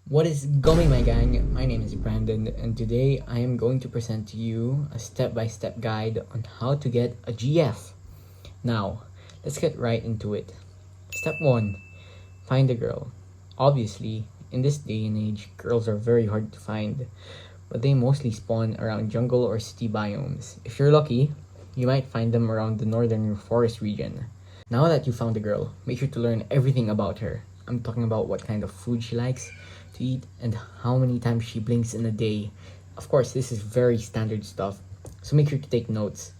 What is going, my gang? My name is Brandon, and today I am going to present to you a step-by-step guide on how to get a GF. Now, let's get right into it. Step 1. Find a girl. Obviously, in this day and age, girls are very hard to find, but they mostly spawn around jungle or city biomes. If you're lucky, you might find them around the northern forest region. Now that you found a girl, make sure to learn everything about her. I'm talking about what kind of food she likes to eat and how many times she blinks in a day. Of course, this is very standard stuff, so make sure to take notes.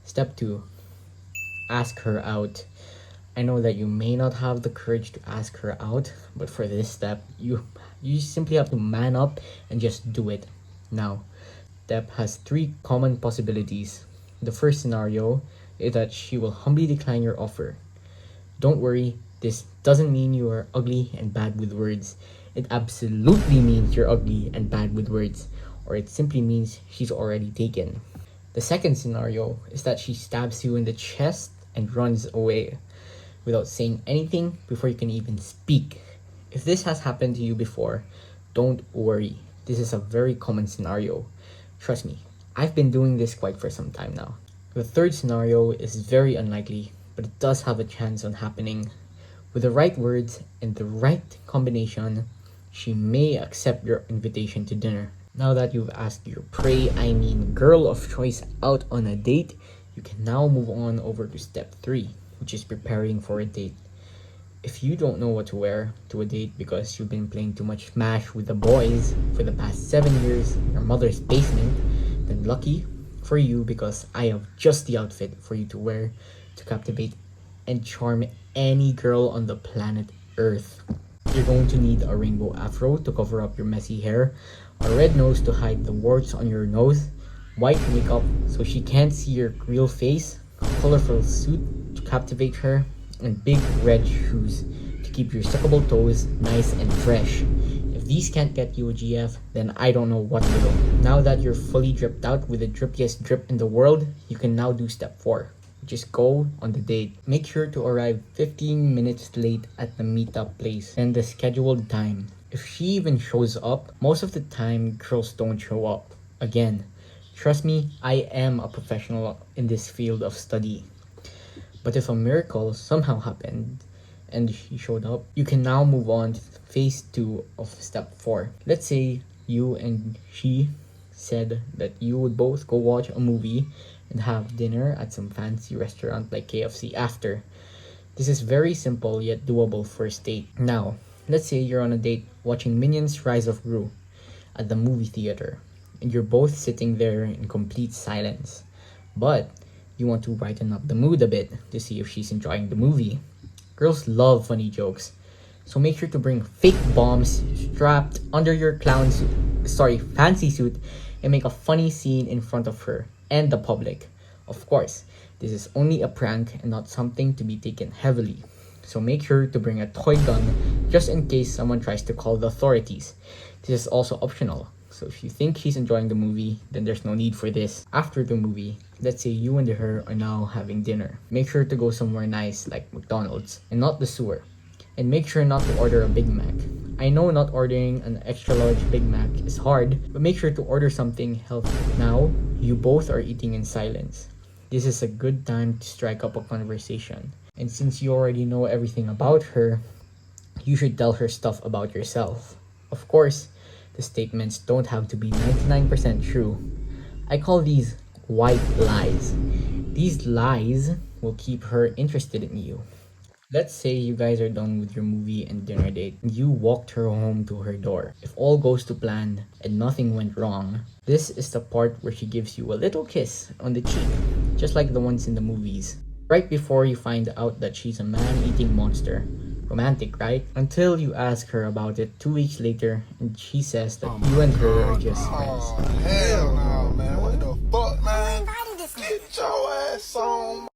Step 2. Ask her out. I know that you may not have the courage to ask her out, but for this step, you simply have to man up and just do it. Now, step has 3 common possibilities. The first scenario is that she will humbly decline your offer. Don't worry, this doesn't mean you are ugly and bad with words. It absolutely means you're ugly and bad with words, or it simply means she's already taken. The second scenario is that she stabs you in the chest and runs away without saying anything before you can even speak. If this has happened to you before, don't worry. This is a very common scenario. Trust me, I've been doing this quite for some time now. The third scenario is very unlikely, but it does have a chance on happening. With the right words and the right combination, she may accept your invitation to dinner. Now that you've asked your girl of choice out on a date, you can now move on over to step 3, which is preparing for a date. If you don't know what to wear to a date because you've been playing too much Smash with the boys for the past 7 years in your mother's basement, then lucky for you, because I have just the outfit for you to wear to captivate and charm any girl on the planet Earth. You're going to need a rainbow afro to cover up your messy hair, a red nose to hide the warts on your nose, white makeup so she can't see your real face, a colorful suit to captivate her, and big red shoes to keep your suckable toes nice and fresh. If these can't get you a GF, then I don't know what will. Now that you're fully dripped out with the drippiest drip in the world, you can now do step 4. Just go on the date. Make sure to arrive 15 minutes late at the meetup place and the scheduled time. If she even shows up, most of the time girls don't show up. Again, trust me, I am a professional in this field of study. But if a miracle somehow happened and she showed up, you can now move on to phase 2 of step 4. Let's say you and she said that you would both go watch a movie and have dinner at some fancy restaurant like KFC after. This is very simple yet doable first date. Now, let's say you're on a date watching Minions Rise of Gru at the movie theater, and you're both sitting there in complete silence. But you want to brighten up the mood a bit to see if she's enjoying the movie. Girls love funny jokes, so make sure to bring fake bombs strapped under your fancy suit, and make a funny scene in front of her and the public. Of course, this is only a prank and not something to be taken heavily. So make sure to bring a toy gun just in case someone tries to call the authorities. This is also optional. So if you think she's enjoying the movie, then there's no need for this. After the movie, let's say you and her are now having dinner. Make sure to go somewhere nice like McDonald's and not the sewer. And make sure not to order a Big Mac. I know not ordering an extra large Big Mac is hard, but make sure to order something healthy. Now, you both are eating in silence. This is a good time to strike up a conversation. And since you already know everything about her, you should tell her stuff about yourself. Of course, the statements don't have to be 99% true. I call these white lies. These lies will keep her interested in you. Let's say you guys are done with your movie and dinner date, and you walked her home to her door. If all goes to plan and nothing went wrong, this is the part where she gives you a little kiss on the cheek, just like the ones in the movies. Right before you find out that she's a man-eating monster. Romantic, right? Until you ask her about it 2 weeks later, and she says that you and her are just friends. Hell no, man. What the fuck, man? Get your ass on.